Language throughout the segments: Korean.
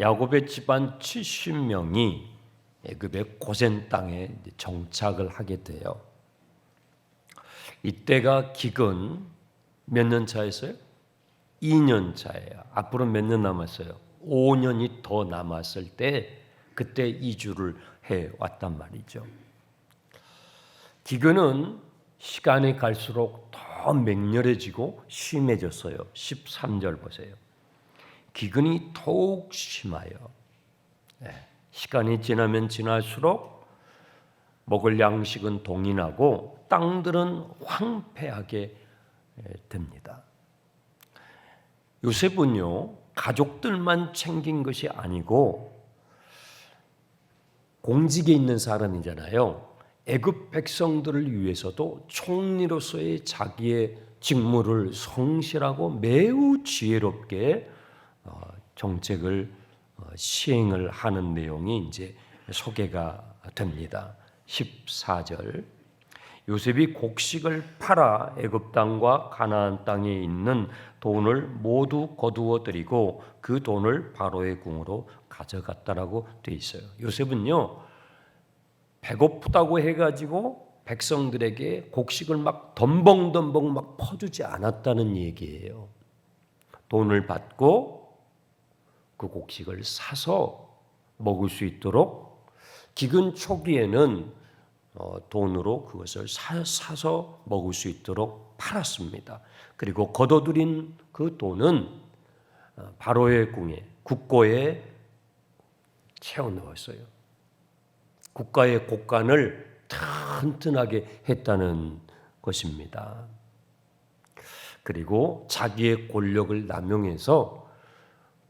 야곱의 집안 70명이 애굽의 고센 땅에 정착을 하게 돼요. 이때가 기근 몇 년 차였어요? 2년 차예요. 앞으로 몇 년 남았어요? 5년이 더 남았을 때 그때 이주를 해왔단 말이죠. 기근은 시간이 갈수록 더 맹렬해지고 심해졌어요. 13절 보세요. 기근이 더욱 심하여 시간이 지나면 지날수록 먹을 양식은 동인하고 땅들은 황폐하게 됩니다. 요셉은요, 가족들만 챙긴 것이 아니고 공직에 있는 사람이잖아요. 애굽 백성들을 위해서도 총리로서의 자기의 직무를 성실하고 매우 지혜롭게 정책을 시행을 하는 내용이 이제 소개가 됩니다. 14절. 요셉이 곡식을 팔아 애굽 땅과 가나안 땅에 있는 돈을 모두 거두어 들이고 그 돈을 바로의 궁으로 가져갔다라고 돼 있어요. 요셉은요, 배고프다고 해가지고 백성들에게 곡식을 막 덤벙덤벙 막 퍼주지 않았다는 얘기예요. 돈을 받고 그 곡식을 사서 먹을 수 있도록 기근 초기에는 돈으로 그것을 사서 먹을 수 있도록 팔았습니다. 그리고 거둬들인 그 돈은 바로의 궁에 국고에 채워 넣었어요. 국가의 곳간을 튼튼하게 했다는 것입니다. 그리고 자기의 권력을 남용해서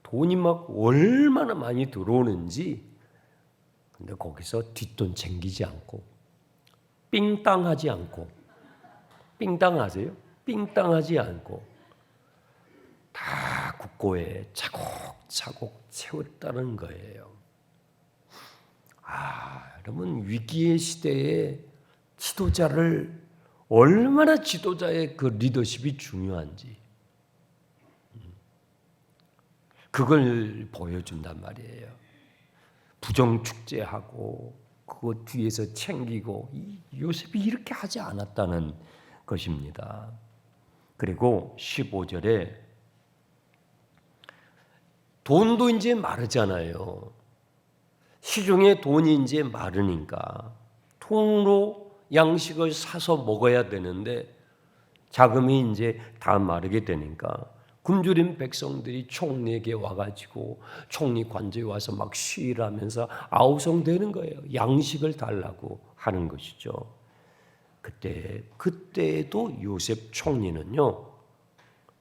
돈이 막 얼마나 많이 들어오는지, 근데 거기서 뒷돈 챙기지 않고 삥땅하지 않고, 삥땅하세요? 삥땅하지 않고 다 국고에 차곡차곡 채웠다는 거예요. 여러분, 위기의 시대에 지도자를 얼마나 지도자의 그 리더십이 중요한지 그걸 보여준단 말이에요. 부정축제하고 그거 뒤에서 챙기고, 요셉이 이렇게 하지 않았다는 것입니다. 그리고 15절에 돈도 이제 마르잖아요. 시중에 돈이 이제 마르니까 통으로 양식을 사서 먹어야 되는데 자금이 이제 다 마르게 되니까 굶주린 백성들이 총리에게 와가지고 총리 관저에 와서 막 시위하면서 아우성대는 거예요. 양식을 달라고 하는 것이죠. 그때도 요셉 총리는요,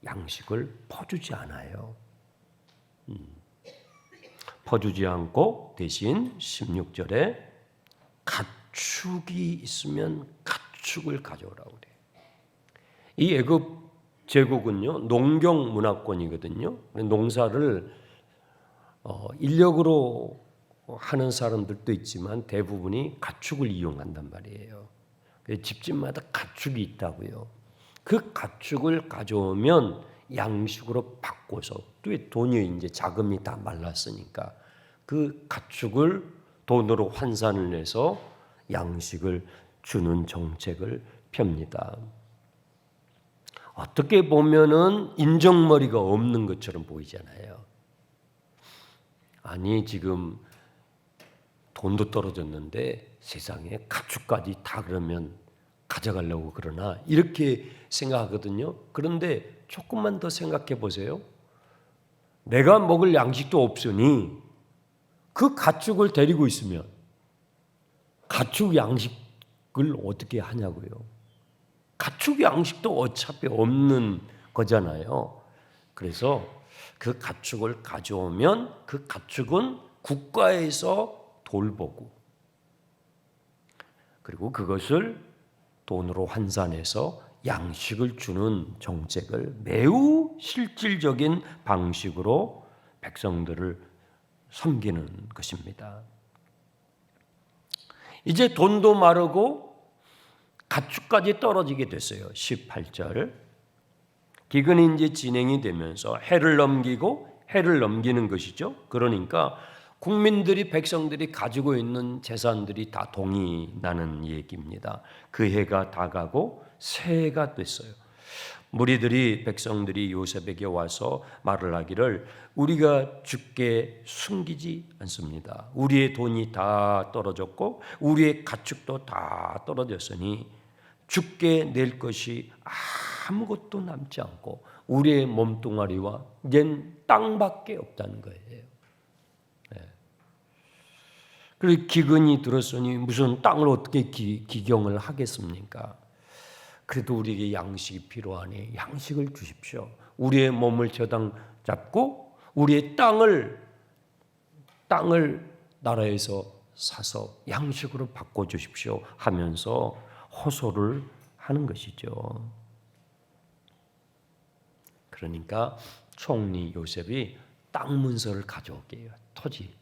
양식을 퍼주지 않아요. 퍼주지 않고 대신 16절에 가축이 있으면 가축을 가져오라고 그래요. 이 애굽 제국은요, 농경 문화권이거든요. 농사를 인력으로 하는 사람들도 있지만 대부분이 가축을 이용한단 말이에요. 집집마다 가축이 있다고요. 그 가축을 가져오면 양식으로 바꿔서, 또 돈이 이제 자금이 다 말랐으니까 그 가축을 돈으로 환산을 해서 양식을 주는 정책을 펴니다. 어떻게 보면은 인정머리가 없는 것처럼 보이잖아요. 아니, 지금 돈도 떨어졌는데 세상에 가축까지 다 그러면 가져가려고 그러나, 이렇게 생각하거든요. 그런데 조금만 더 생각해 보세요. 내가 먹을 양식도 없으니 그 가축을 데리고 있으면 가축 양식을 어떻게 하냐고요. 가축 양식도 어차피 없는 거잖아요. 그래서 그 가축을 가져오면 그 가축은 국가에서 돌보고, 그리고 그것을 돈으로 환산해서 양식을 주는 정책을 매우 실질적인 방식으로 백성들을 섬기는 것입니다. 이제 돈도 마르고 가축까지 떨어지게 됐어요. 18절. 기근이 이제 진행이 되면서 해를 넘기고 해를 넘기는 것이죠. 그러니까 국민들이 백성들이 가지고 있는 재산들이 다 동이 나는 얘기입니다. 그 해가 다 가고 새 해가 됐어요. 무리들이 백성들이 요셉에게 와서 말을 하기를 우리가 주께 숨기지 않습니다. 우리의 돈이 다 떨어졌고 우리의 가축도 다 떨어졌으니 주께 낼 것이 아무것도 남지 않고 우리의 몸뚱아리와 얜 땅밖에 없다는 거예요. 그리고 기근이 들었으니 무슨 땅을 어떻게 기경을 하겠습니까? 그래도 우리에게 양식이 필요하니 양식을 주십시오. 우리의 몸을 저당 잡고 우리의 땅을 나라에서 사서 양식으로 바꿔주십시오 하면서 호소를 하는 것이죠. 그러니까 총리 요셉이 땅 문서를 가져오게 해요. 토지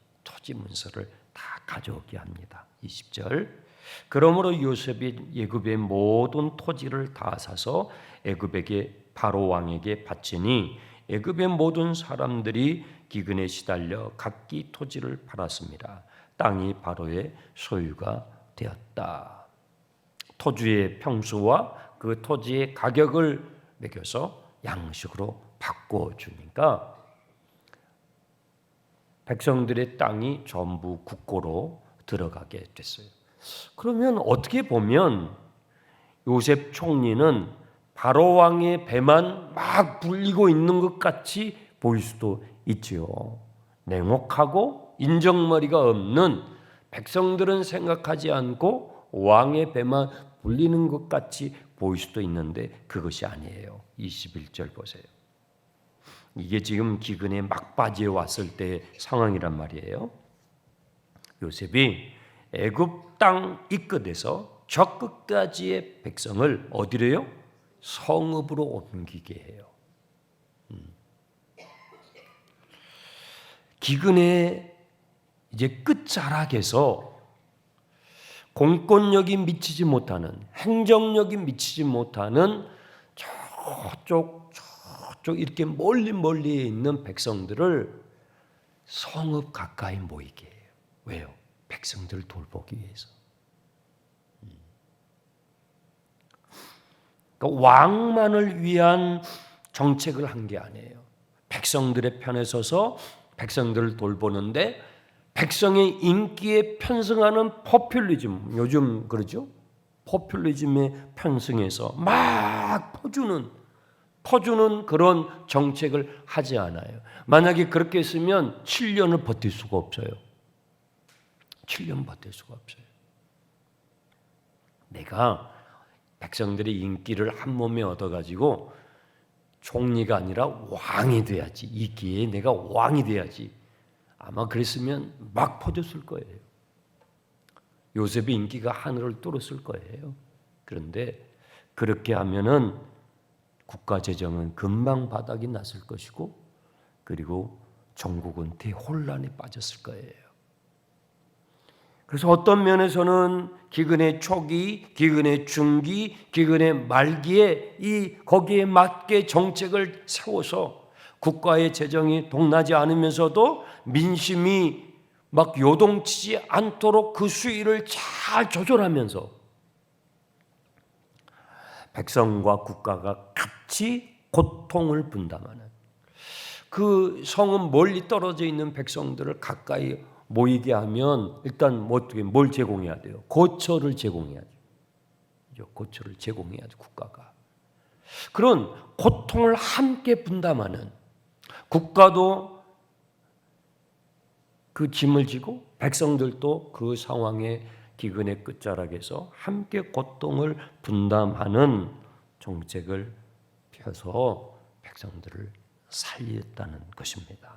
문서를 다 가져오게 합니다. 20절. 그러므로 요셉이 애굽의 모든 토지를 다 사서 애굽에게 바로 왕에게 바치니 애굽의 모든 사람들이 기근에 시달려 각기 토지를 팔았습니다. 땅이 바로의 소유가 되었다. 토지의 평수와 그 토지의 가격을 매겨서 양식으로 바꿔주니까 백성들의 땅이 전부 국고로 들어가게 됐어요. 그러면 어떻게 보면 요셉 총리는 바로 왕의 배만 막 불리고 있는 것 같이 보일 수도 있지요. 냉혹하고 인정머리가 없는 백성들은 생각하지 않고 왕의 배만 불리는 것 같이 보일 수도 있는데 그것이 아니에요. 21절 보세요. 이게 지금 기근의 막바지에 왔을 때의 상황이란 말이에요. 요셉이 애굽 땅 이끝에서 저 끝까지의 백성을 어디래요? 성읍으로 옮기게 해요. 기근의 이제 끝자락에서 공권력이 미치지 못하는, 행정력이 미치지 못하는 저쪽 이렇게 멀리에 있는 백성들을 성읍 가까이 모이게 해요. 왜요? 백성들을 돌보기 위해서. 그러니까 왕만을 위한 정책을 한 게 아니에요. 백성들의 편에 서서 백성들을 돌보는데 백성의 인기에 편승하는 포퓰리즘, 요즘 그러죠? 포퓰리즘에 편승해서 막 퍼주는 그런 정책을 하지 않아요. 만약에 그렇게 했으면 7년을 버틸 수가 없어요. 7년 버틸 수가 없어요. 내가 백성들의 인기를 한 몸에 얻어가지고 총리가 아니라 왕이 돼야지. 이 기회에 내가 왕이 돼야지. 아마 그랬으면 막 퍼졌을 거예요. 요셉의 인기가 하늘을 뚫었을 거예요. 그런데 그렇게 하면은 국가 재정은 금방 바닥이 났을 것이고 그리고 전국은 대혼란에 빠졌을 거예요. 그래서 어떤 면에서는 기근의 초기, 기근의 중기, 기근의 말기에 거기에 맞게 정책을 세워서 국가의 재정이 동나지 않으면서도 민심이 막 요동치지 않도록 그 수위를 잘 조절하면서 백성과 국가가 같이 고통을 분담하는 그 성은 멀리 떨어져 있는 백성들을 가까이 모이게 하면 일단 어떻게 뭘 제공해야 돼요? 고처를 제공해야죠. 고처를 제공해야죠. 국가가 그런 고통을 함께 분담하는 국가도 그 짐을 지고 백성들도 그 상황의 기근의 끝자락에서 함께 고통을 분담하는 정책을 펴서 백성들을 살렸다는 것입니다.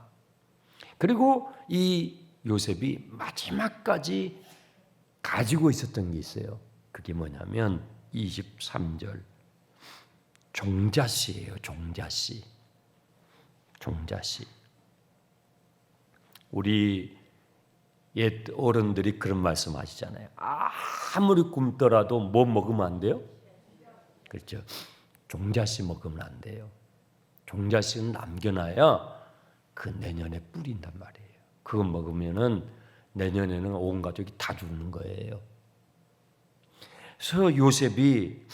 그리고 이 요셉이 마지막까지 가지고 있었던 게 있어요. 그게 뭐냐면 23절 종자씨예요. 종자씨. 우리 옛 어른들이 그런 말씀 하시잖아요. 아무리 굶더라도 뭐 먹으면 안 돼요? 그렇죠. 종자씨 먹으면 안 돼요. 종자씨는 남겨놔야 그 내년에 뿌린단 말이에요. 그거 먹으면은 내년에는 온 가족이 다 죽는 거예요. 그래서 요셉이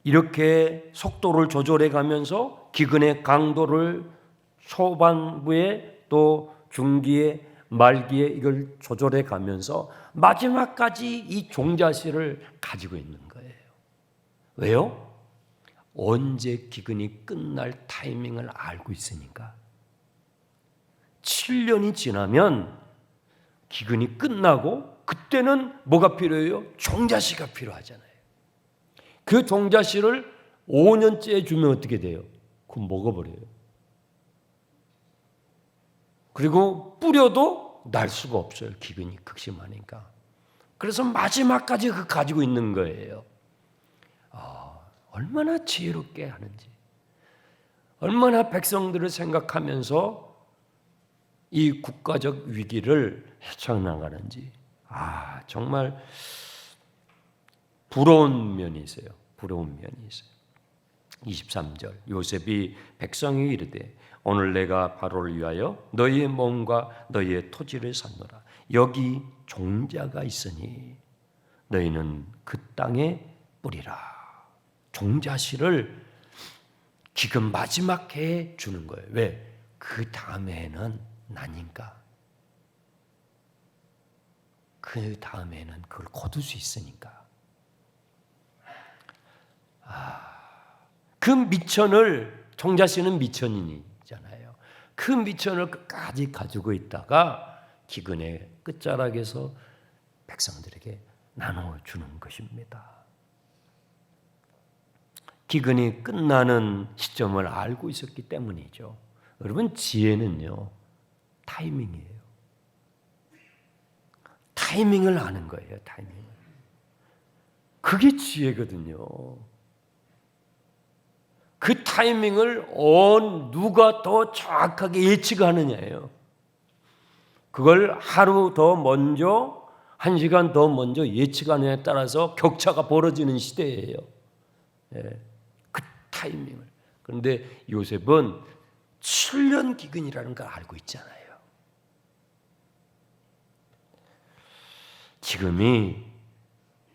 이렇게 속도를 조절해 가면서 기근의 강도를 초반부에 또 중기에 말기에 이걸 조절해 가면서 마지막까지 이 종자실을 가지고 있는 거예요. 왜요? 언제 기근이 끝날 타이밍을 알고 있으니까. 7년이 지나면 기근이 끝나고 그때는 뭐가 필요해요? 종자씨가 필요하잖아요. 그 종자씨를 5년째 주면 어떻게 돼요? 그럼 먹어버려요. 그리고 뿌려도 날 수가 없어요. 기근이 극심하니까. 그래서 마지막까지 그 가지고 있는 거예요. 얼마나 지혜롭게 하는지, 얼마나 백성들을 생각하면서 이 국가적 위기를 헤쳐나가는지, 정말 부러운 면이 있어요. 부러운 면이 있어요. 23절 요셉이 백성이 이르되 오늘 내가 바로를 위하여 너희의 몸과 너희의 토지를 샀노라. 여기 종자가 있으니 너희는 그 땅에 뿌리라. 종자씨를 지금 마지막 해에 주는 거예요. 왜? 그 다음에는 나니까. 그 다음에는 그걸 거둘 수 있으니까. 그 미천을, 종자씨는 미천인이잖아요. 그 미천을 끝까지 가지고 있다가 기근의 끝자락에서 백성들에게 나눠주는 것입니다. 기근이 끝나는 시점을 알고 있었기 때문이죠. 여러분, 지혜는요, 타이밍이에요. 타이밍을 아는 거예요, 타이밍을. 그게 지혜거든요. 그 타이밍을 누가 더 정확하게 예측하느냐예요. 그걸 하루 더 먼저, 1시간 더 먼저 예측하느냐에 따라서 격차가 벌어지는 시대예요. 그 타이밍을. 그런데 요셉은 7년 기근이라는 걸 알고 있잖아요. 지금이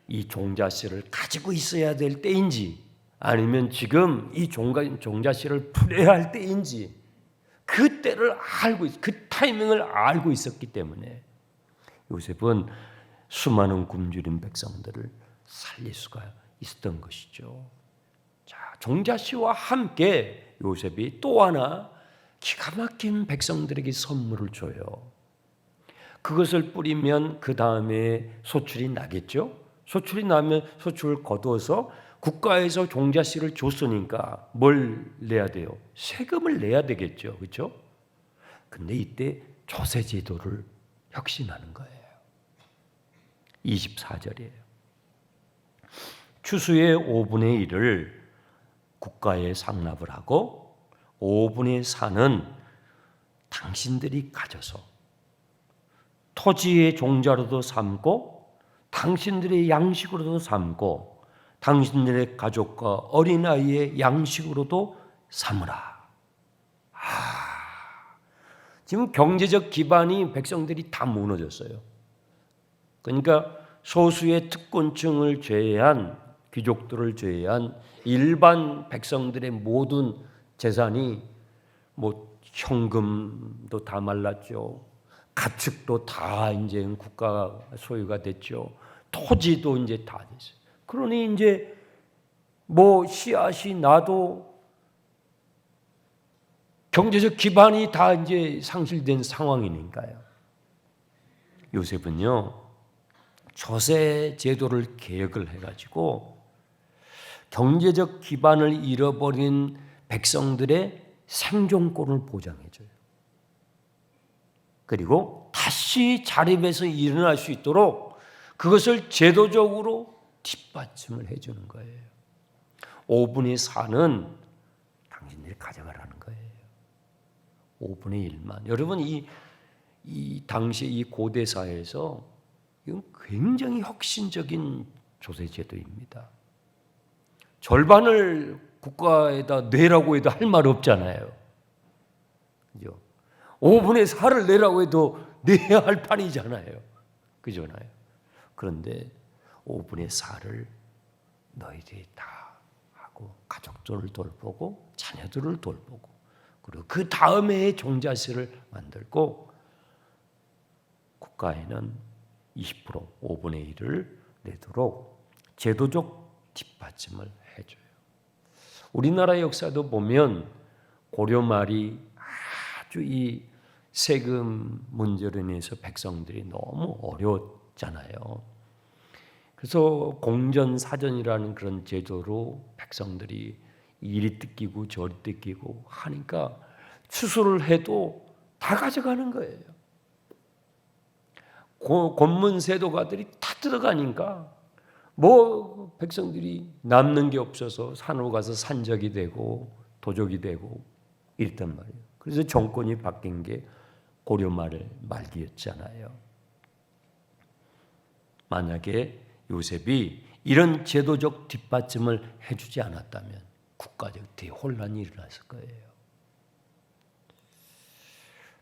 이 종자씨를 가지고 있어야 될 때인지 아니면 지금 이 종자씨를 풀어야 할 때인지 그 때를 알고 그 타이밍을 알고 있었기 때문에 요셉은 수많은 굶주린 백성들을 살릴 수가 있었던 것이죠. 자, 종자씨와 함께 요셉이 또 하나 기가 막힌 백성들에게 선물을 줘요. 그것을 뿌리면 그 다음에 소출이 나겠죠. 소출이 나면 소출을 거두어서 국가에서 종자씨를 줬으니까 뭘 내야 돼요? 세금을 내야 되겠죠. 그렇죠? 근데 이때 조세 제도를 혁신하는 거예요. 24절이에요. 추수의 5분의 1을 국가에 상납을 하고 5분의 4는 당신들이 가져서 토지의 종자로도 삼고 당신들의 양식으로도 삼고 당신들의 가족과 어린아이의 양식으로도 삼으라. 지금 경제적 기반이 백성들이 다 무너졌어요. 그러니까 소수의 특권층을 제외한 귀족들을 제외한 일반 백성들의 모든 재산이 현금도 다 말랐죠. 가축도 다 이제 국가 소유가 됐죠. 토지도 이제 다 됐어요. 그러니 이제 씨앗이 나도 경제적 기반이 다 이제 상실된 상황이니까요. 요셉은요, 조세 제도를 개혁을 해가지고 경제적 기반을 잃어버린 백성들의 생존권을 보장해줘요. 그리고 다시 자립해서 일어날 수 있도록 그것을 제도적으로 뒷받침을 해주는 거예요. 5분의 4는 당신들이 가져가라는 거예요. 5분의 1만. 여러분, 이 당시 이 고대 사회에서 이건 굉장히 혁신적인 조세 제도입니다. 절반을 국가에다 내라고 해도 할 말 없잖아요. 그죠? 5분의 4를 내라고 해도 내야 할 판이잖아요. 그잖아요. 그런데 5분의 4를 너희들이 다 하고 가족들을 돌보고 자녀들을 돌보고 그리고 그 다음에 종자세를 만들고 국가에는 20% 5분의 1을 내도록 제도적 뒷받침을 해줘요. 우리나라 역사도 보면 고려 말이 아주 이 세금 문제로 인해서 백성들이 너무 어려웠잖아요. 그래서 공전사전이라는 그런 제도로 백성들이 이리 뜯기고 저리 뜯기고 하니까 추수를 해도 다 가져가는 거예요. 권문세도가들이 다 들어가니까 뭐 백성들이 남는 게 없어서 산으로 가서 산적이 되고 도적이 되고 이랬단 말이에요. 그래서 정권이 바뀐 게 고려 말기였잖아요. 만약에 요셉이 이런 제도적 뒷받침을 해주지 않았다면 국가적 대혼란이 일어났을 거예요.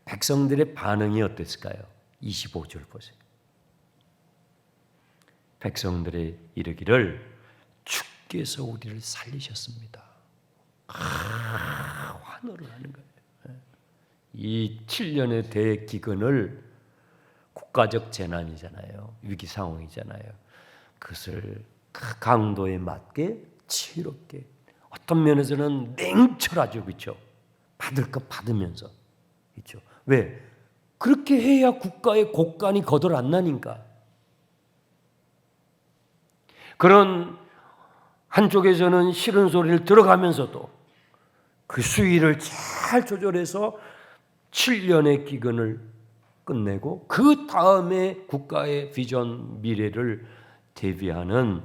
백성들의 반응이 어땠을까요? 25절 보세요. 백성들의 이르기를 주께서 우리를 살리셨습니다. 환호를 하는 거예요. 이 7년의 대기근을 국가적 재난이잖아요. 위기 상황이잖아요. 그것을 그 강도에 맞게 지혜롭게 어떤 면에서는 냉철하죠. 그렇죠? 받을 것 받으면서 그렇죠? 왜? 그렇게 해야 국가의 곡간이 거덜 안 나니까. 그런 한쪽에서는 싫은 소리를 들어가면서도 그 수위를 잘 조절해서 7년의 기근을 끝내고 그 다음에 국가의 비전 미래를 대비하는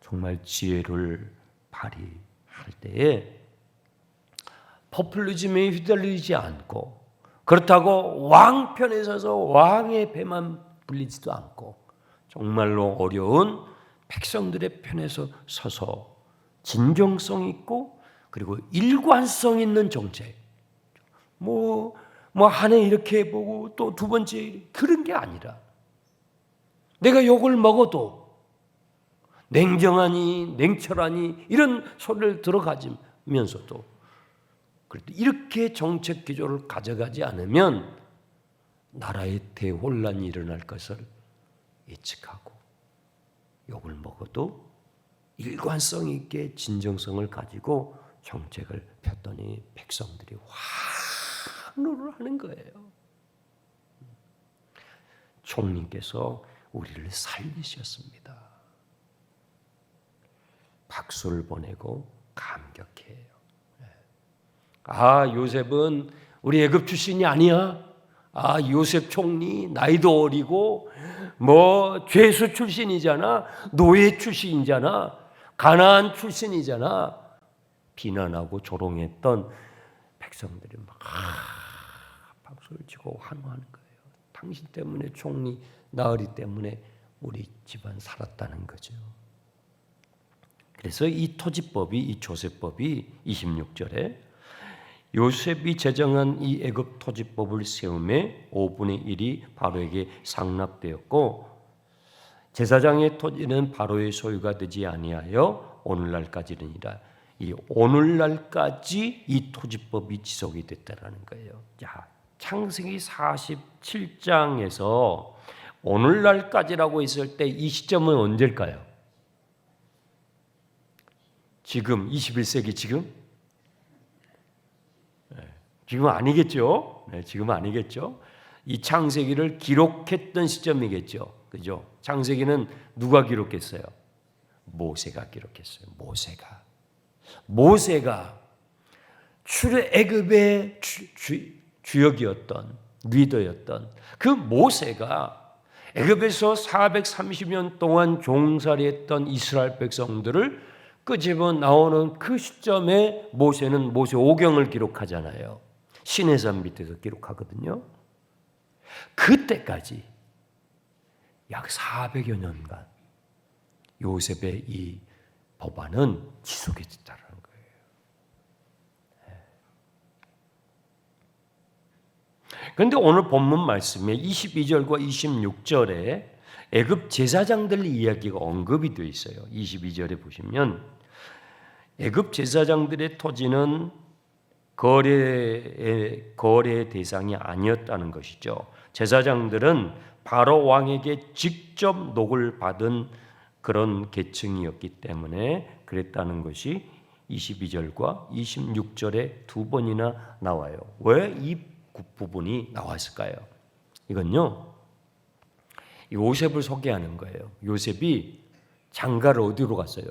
정말 지혜를 발휘할 때에 포퓰리즘에 휘둘리지 않고 그렇다고 왕편에 서서 왕의 배만 불리지도 않고 정말로 어려운 백성들의 편에서 서서 진정성 있고 그리고 일관성 있는 정책 한 해 이렇게 해보고 또 두 번째 그런 게 아니라 내가 욕을 먹어도 냉정하니 냉철하니 이런 소리를 들어가면서도 그래도 이렇게 정책 기조를 가져가지 않으면 나라의 대혼란이 일어날 것을 예측하고 욕을 먹어도 일관성 있게 진정성을 가지고 정책을 폈더니 백성들이 환호를 하는 거예요. 총리께서 우리를 살리셨습니다. 박수를 보내고 감격해요. 요셉은 우리 애굽 출신이 아니야. 요셉 총리 나이도 어리고 죄수 출신이잖아. 노예 출신이잖아. 가나안 출신이잖아. 비난하고 조롱했던 백성들이 막 박수를 치고 환호하는 거예요. 당신 때문에 총리 나으리 때문에 우리 집안 살았다는 거죠. 그래서 이 토지법이 이 조세법이 26절에 요셉이 제정한 이 애굽 토지법을 세움에 5분의 1이 바로에게 상납되었고 제사장의 토지는 바로의 소유가 되지 아니하여 오늘날까지는이라. 이 오늘날까지 이 토지법이 지속이 됐다라는 거예요. 자, 창세기 47장에서 오늘날까지라고 했을 때 이 시점은 언제일까요? 지금 21세기 지금? 지금은 아니겠죠. 지금은 아니겠죠. 이 창세기를 기록했던 시점이겠죠. 그죠? 창세기는 누가 기록했어요? 모세가 기록했어요. 모세가 출애굽의 주역이었던 리더였던 그 모세가 애굽에서 430년 동안 종살이했던 이스라엘 백성들을 끄집어 나오는 그 시점에 모세는 모세오경을 기록하잖아요. 시내산 밑에서 기록하거든요. 그때까지 약 400여 년간 요셉의 이 법안은 지속해졌다는 거예요. 그런데 오늘 본문 말씀에 22절과 26절에 애굽 제사장들 이야기가 언급이 되어 있어요. 22절에 보시면 애굽 제사장들의 토지는 거래의 대상이 아니었다는 것이죠. 제사장들은 바로 왕에게 직접 녹을 받은 그런 계층이었기 때문에 그랬다는 것이 22절과 26절에 두 번이나 나와요. 왜 이 부분이 나왔을까요? 이건요, 요셉을 소개하는 거예요. 요셉이 장가를 어디로 갔어요?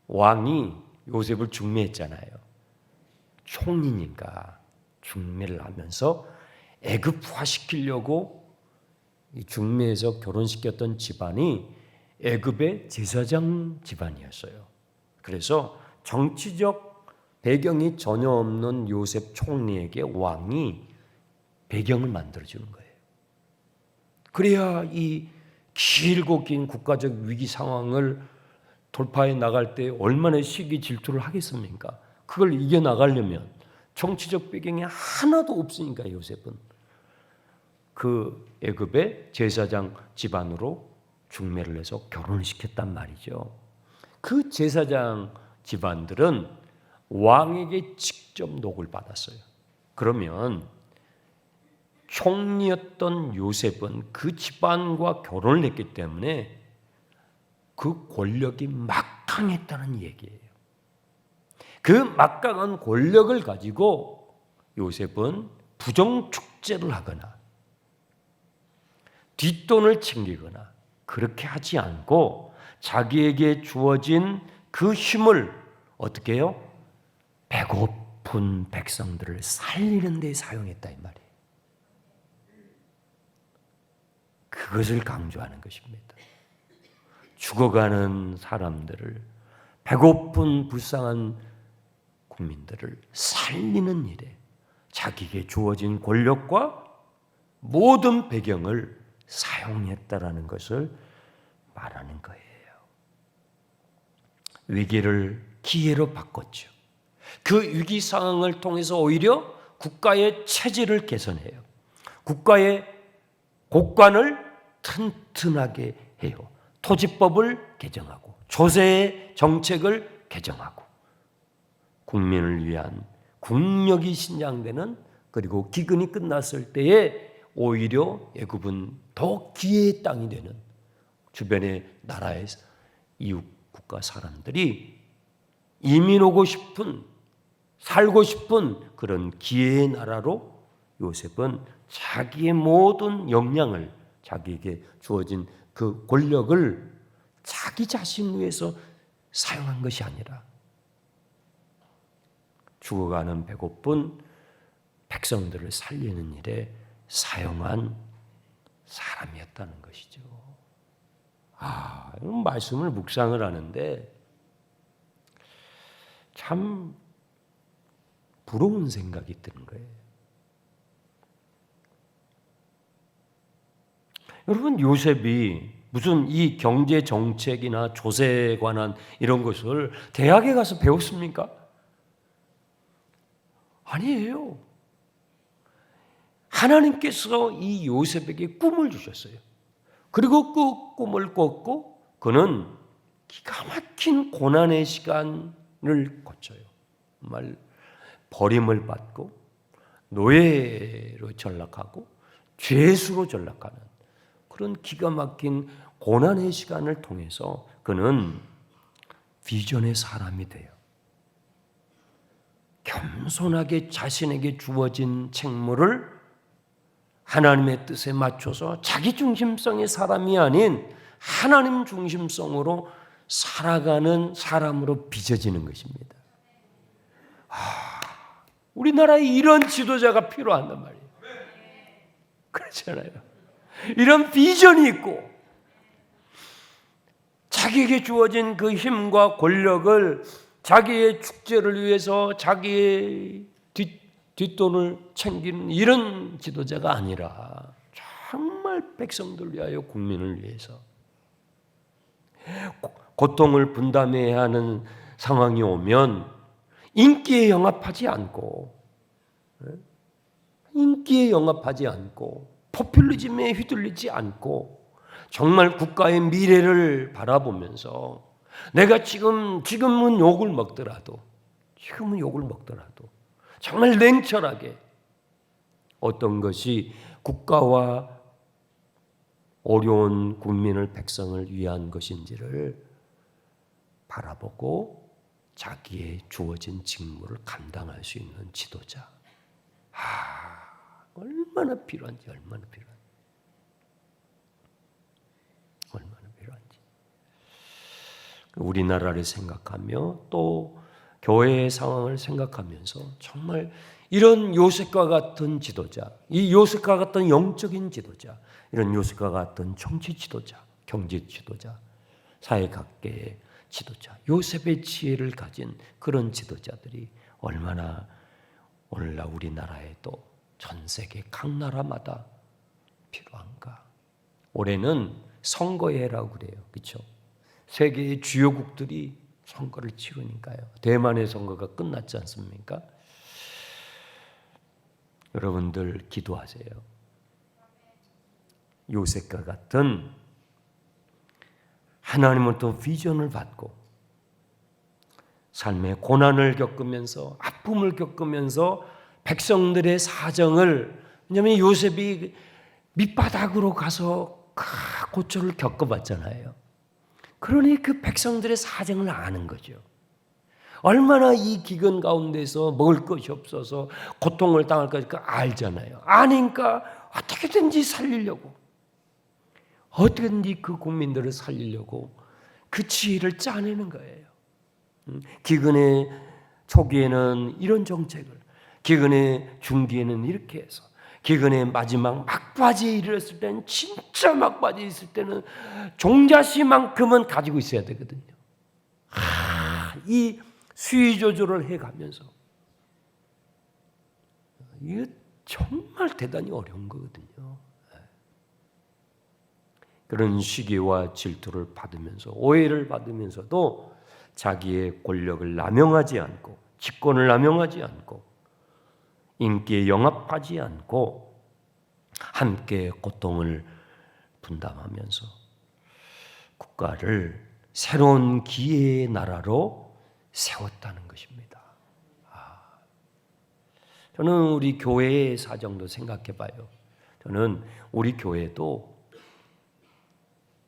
왕이 요셉을 중매했잖아요. 총리니까 중매를 하면서 애굽화시키려고 중매해서 결혼시켰던 집안이 애굽의 제사장 집안이었어요. 그래서 정치적 배경이 전혀 없는 요셉 총리에게 왕이 배경을 만들어주는 거예요. 그래야 이 길고 긴 국가적 위기 상황을 돌파해 나갈 때 얼마나 시기 질투를 하겠습니까? 그걸 이겨나가려면 정치적 배경이 하나도 없으니까 요셉은 그 애굽의 제사장 집안으로 중매를 해서 결혼을 시켰단 말이죠. 그 제사장 집안들은 왕에게 직접 녹을 받았어요. 그러면 총리였던 요셉은 그 집안과 결혼을 했기 때문에 그 권력이 막강했다는 얘기예요. 그 막강한 권력을 가지고 요셉은 부정축제를 하거나 뒷돈을 챙기거나 그렇게 하지 않고 자기에게 주어진 그 힘을 어떻게 해요? 배고픈 백성들을 살리는 데 사용했다 이 말이에요. 그것을 강조하는 것입니다. 죽어가는 사람들을, 배고픈 불쌍한 국민들을 살리는 일에 자기에게 주어진 권력과 모든 배경을 사용했다라는 것을 말하는 거예요. 위기를 기회로 바꿨죠. 그 위기 상황을 통해서 오히려 국가의 체질을 개선해요. 국가의 곳간을 튼튼하게 해요. 토지법을 개정하고 조세의 정책을 개정하고 국민을 위한 국력이 신장되는, 그리고 기근이 끝났을 때에 오히려 애굽은 더 기회의 땅이 되는, 주변의 나라의 이웃 국가 사람들이 이민 오고 싶은, 살고 싶은 그런 기회의 나라로 요셉은 자기의 모든 역량을, 자기에게 주어진 그 권력을 자기 자신 위해서 사용한 것이 아니라 죽어가는 배고픈 백성들을 살리는 일에 사용한 사람이었다는 것이죠. 이런 말씀을 묵상을 하는데 참 부러운 생각이 드는 거예요. 여러분, 요셉이 무슨 이 경제 정책이나 조세에 관한 이런 것을 대학에 가서 배웠습니까? 아니에요. 하나님께서 이 요셉에게 꿈을 주셨어요. 그리고 그 꿈을 꿨고 그는 기가 막힌 고난의 시간을 거쳐요. 정말 버림을 받고 노예로 전락하고 죄수로 전락하는 그런 기가 막힌 고난의 시간을 통해서 그는 비전의 사람이 돼요. 겸손하게 자신에게 주어진 책무를 하나님의 뜻에 맞춰서 자기 중심성의 사람이 아닌 하나님 중심성으로 살아가는 사람으로 빚어지는 것입니다. 우리나라에 이런 지도자가 필요한단 말이에요. 그렇잖아요. 이런 비전이 있고 자기에게 주어진 그 힘과 권력을 자기의 축제를 위해서 자기의 뒷돈을 챙기는 이런 지도자가 아니라 정말 백성들 위하여, 국민을 위해서 고통을 분담해야 하는 상황이 오면 인기에 영합하지 않고 인기에 영합하지 않고 포퓰리즘에 휘둘리지 않고 정말 국가의 미래를 바라보면서 내가 지금은 욕을 먹더라도 정말 냉철하게 어떤 것이 국가와 어려운 국민을 백성을 위한 것인지를 바라보고 자기의 주어진 직무를 감당할 수 있는 지도자. 얼마나 필요한지. 우리나라를 생각하며 또 교회의 상황을 생각하면서 정말 이런 요셉과 같은 지도자, 이 요셉과 같은 영적인 지도자, 이런 요셉과 같은 정치 지도자, 경제 지도자, 사회각계의 지도자, 요셉의 지혜를 가진 그런 지도자들이 얼마나 오늘날 우리나라에도 전 세계 각 나라마다 필요한가. 올해는 선거해라고 그래요. 그렇죠? 세계의 주요국들이 선거를 치르니까요. 대만의 선거가 끝났지 않습니까? 여러분들 기도하세요. 요셉과 같은 하나님으로부터 비전을 받고 삶의 고난을 겪으면서 아픔을 겪으면서 백성들의 사정을, 왜냐하면 요셉이 밑바닥으로 가서 고초를 겪어봤잖아요. 그러니 그 백성들의 사정을 아는 거죠. 얼마나 이 기근 가운데서 먹을 것이 없어서 고통을 당할 것을 알잖아요. 아니까 어떻게든지 살리려고, 어떻게든지 그 국민들을 살리려고 그 지혜를 짜내는 거예요. 기근의 초기에는 이런 정책을, 기근의 중기에는 이렇게 해서, 기근의 마지막 막바지에 이르렀을 때는, 진짜 막바지에 있을 때는 종자씨만큼은 가지고 있어야 되거든요. 이 수위 조절을 해가면서 이게 정말 대단히 어려운 거거든요. 그런 시기와 질투를 받으면서, 오해를 받으면서도 자기의 권력을 남용하지 않고, 직권을 남용하지 않고, 인기에 영합하지 않고 함께 고통을 분담하면서 국가를 새로운 기회의 나라로 세웠다는 것입니다. 저는 우리 교회의 사정도 생각해 봐요. 저는 우리 교회도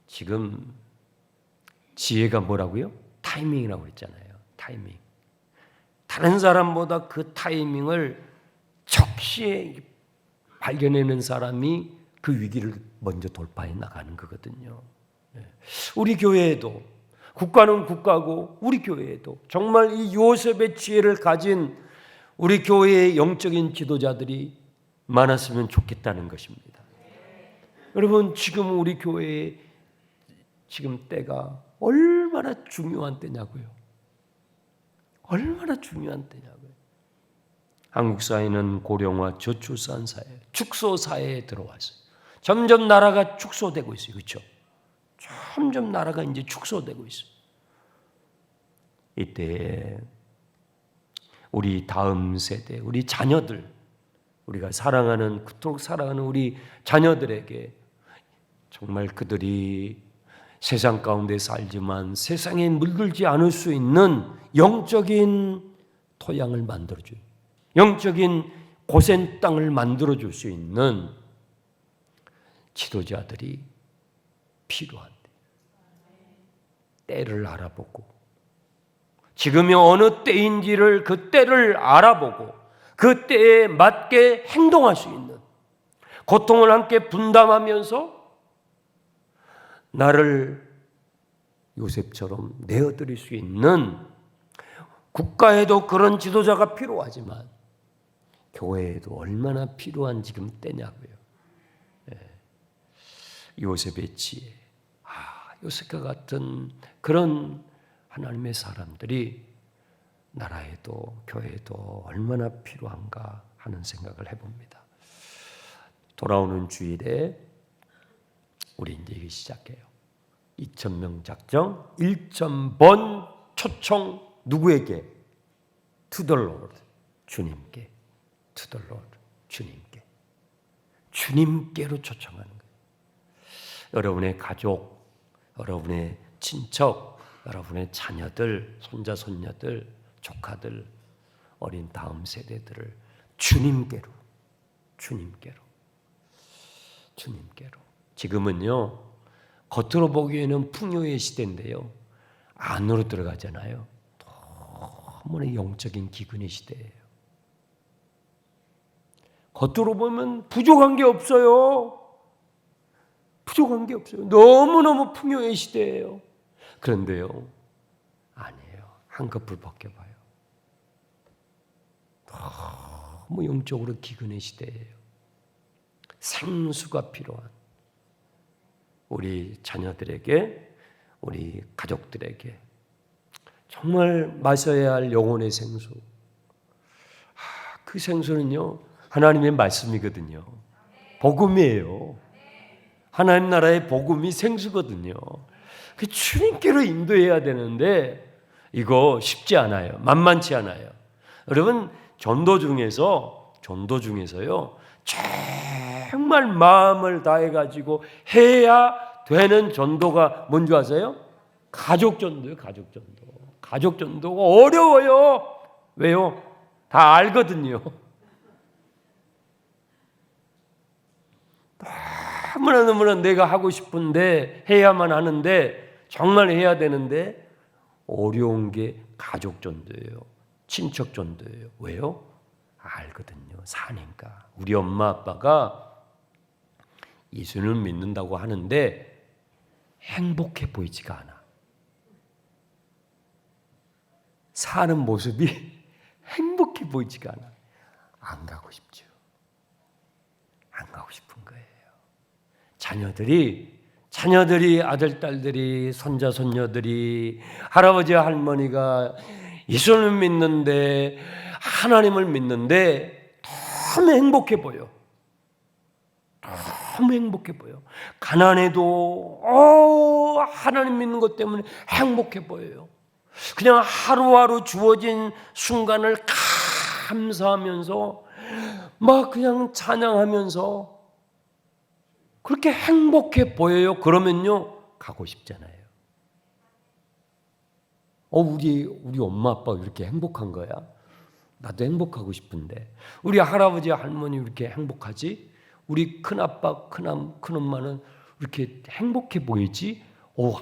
지금 지혜가 뭐라고요? 타이밍이라고 했잖아요. 타이밍. 다른 사람보다 그 타이밍을 적시에 발견해내는 사람이 그 위기를 먼저 돌파해 나가는 거거든요. 우리 교회에도, 국가는 국가고 우리 교회에도 정말 이 요셉의 지혜를 가진 우리 교회의 영적인 지도자들이 많았으면 좋겠다는 것입니다. 여러분, 지금 우리 교회의 지금 때가 얼마나 중요한 때냐고요. 얼마나 중요한 때냐고요. 한국 사회는 고령화 저출산 사회, 축소 사회에 들어왔어요. 점점 나라가 축소되고 있어요. 그렇죠? 점점 나라가 이제 축소되고 있어요. 이때 우리 다음 세대, 우리 자녀들, 우리가 사랑하는, 그토록 사랑하는 우리 자녀들에게 정말 그들이 세상 가운데 살지만 세상에 물들지 않을 수 있는 영적인 토양을 만들어줘요. 영적인 고센 땅을 만들어줄 수 있는 지도자들이 필요한데, 때를 알아보고, 지금이 어느 때인지를, 그 때를 알아보고 그 때에 맞게 행동할 수 있는, 고통을 함께 분담하면서 나를 요셉처럼 내어드릴 수 있는, 국가에도 그런 지도자가 필요하지만 교회에도 얼마나 필요한 지금 때냐고요. 요셉의 지혜, 요셉과 같은 그런 하나님의 사람들이 나라에도 교회에도 얼마나 필요한가 하는 생각을 해봅니다. 돌아오는 주일에 우리 이제 시작해요. 2,000명 작정, 1,000번 초청. 누구에게? To the Lord. 주님께. To the Lord. 주님께로 초청하는 거예요. 여러분의 가족, 여러분의 친척, 여러분의 자녀들, 손자, 손녀들, 조카들, 어린 다음 세대들을 주님께로. 지금은요, 겉으로 보기에는 풍요의 시대인데요, 안으로 들어가잖아요. 너무나 영적인 기근의 시대예요. 겉으로 보면 부족한 게 없어요. 너무너무 풍요의 시대예요. 그런데요, 아니에요. 한꺼풀 벗겨봐요. 너무 영적으로 기근의 시대예요. 생수가 필요한 우리 자녀들에게, 우리 가족들에게 정말 마셔야 할 영혼의 생수. 그 생수는요, 하나님의 말씀이거든요. 복음이에요. 하나님 나라의 복음이 생수거든요. 그 주님께로 인도해야 되는데 이거 쉽지 않아요. 만만치 않아요. 여러분, 전도 중에서요, 정말 마음을 다해가지고 해야 되는 전도가 뭔지 아세요? 가족전도예요. 가족전도가 어려워요. 왜요? 다 알거든요. 너무나 내가 하고 싶은데, 해야만 하는데, 정말 해야 되는데 어려운 게 가족전도예요. 친척전도예요. 왜요? 알거든요. 사니까. 우리 엄마 아빠가 예수님을 믿는다고 하는데 행복해 보이지가 않아. 사는 모습이 행복해 보이지가 않아. 안 가고 싶죠. 안 가고 싶은 거예요. 자녀들이 아들, 딸들이, 손자, 손녀들이, 할아버지, 할머니가 예수를 믿는데, 하나님을 믿는데 너무 행복해 보여. 가난해도 하나님 믿는 것 때문에 행복해 보여요. 그냥 하루하루 주어진 순간을 감사하면서 막 그냥 찬양하면서 그렇게 행복해 보여요. 그러면요, 가고 싶잖아요. 우리 엄마 아빠 이렇게 행복한 거야? 나도 행복하고 싶은데. 우리 할아버지 할머니 이렇게 행복하지? 우리 큰아빠 큰엄마는 이렇게 행복해 보이지?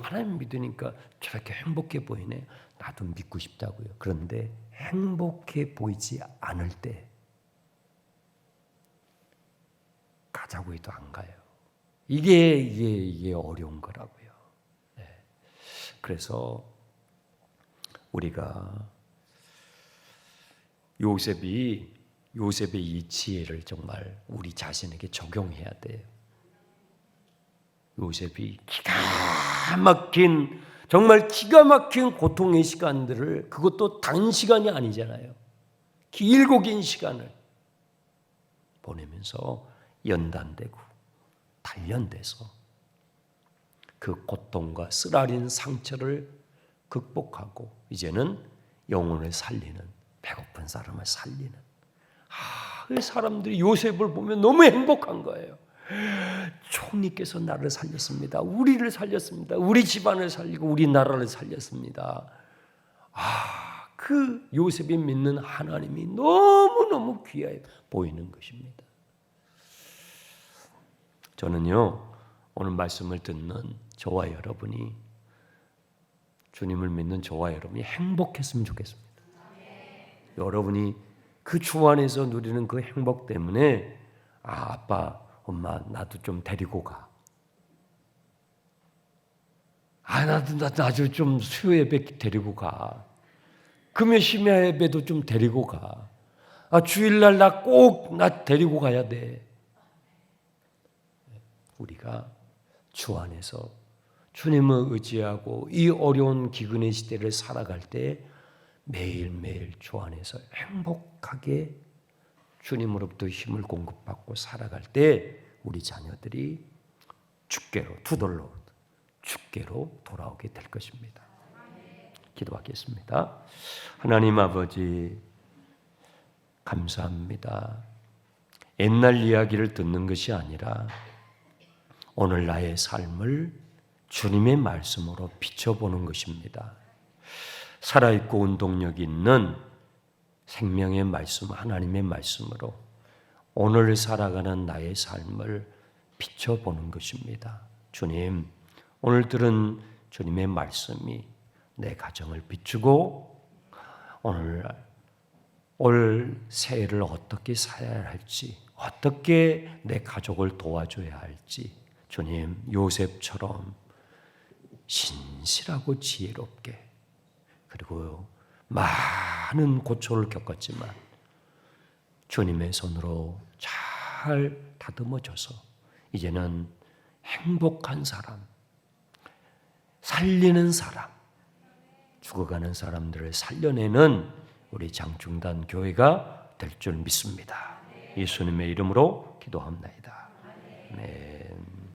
하나님 믿으니까 저렇게 행복해 보이네. 나도 믿고 싶다고요. 그런데 행복해 보이지 않을 때 가자고 해도 안 가요. 이게 어려운 거라고요. 네. 그래서 우리가 요셉의 이 지혜를 정말 우리 자신에게 적용해야 돼요. 요셉이 정말 기가 막힌 고통의 시간들을, 그것도 단시간이 아니잖아요. 길고 긴 시간을 보내면서 연단되고 단련돼서 그 고통과 쓰라린 상처를 극복하고 이제는 영혼을 살리는, 배고픈 사람을 살리는, 그 사람들이 요셉을 보면 너무 행복한 거예요. 총리께서 나를 살렸습니다. 우리를 살렸습니다. 우리 집안을 살리고 우리 나라를 살렸습니다. 그 요셉이 믿는 하나님이 너무너무 귀해 보이는 것입니다. 저는요, 오늘 말씀을 듣는 저와 여러분이, 주님을 믿는 저와 여러분이 행복했으면 좋겠습니다. 여러분이 그 주 안에서 누리는 그 행복 때문에 아빠, 엄마 나도 좀 데리고 가. 나도 좀 수요 예배 데리고 가. 금요 심야 예배도 좀 데리고 가. 주일날 나 꼭 데리고 가야 돼. 우리가 주 안에서 주님을 의지하고 이 어려운 기근의 시대를 살아갈 때 매일매일 주 안에서 행복하게 주님으로부터 힘을 공급받고 살아갈 때 우리 자녀들이 두덜러 주께로 돌아오게 될 것입니다. 기도하겠습니다. 하나님 아버지, 감사합니다. 옛날 이야기를 듣는 것이 아니라 오늘 나의 삶을 주님의 말씀으로 비춰보는 것입니다. 살아있고 운동력 있는 생명의 말씀, 하나님의 말씀으로 오늘 살아가는 나의 삶을 비춰보는 것입니다. 주님, 오늘 들은 주님의 말씀이 내 가정을 비추고 올 새해를 어떻게 살아야 할지, 어떻게 내 가족을 도와줘야 할지, 주님, 요셉처럼 신실하고 지혜롭게, 그리고 많은 고초를 겪었지만 주님의 손으로 잘 다듬어져서 이제는 행복한 사람, 살리는 사람, 죽어가는 사람들을 살려내는 우리 장충단 교회가 될 줄 믿습니다. 예수님의 이름으로 기도합니다. 네.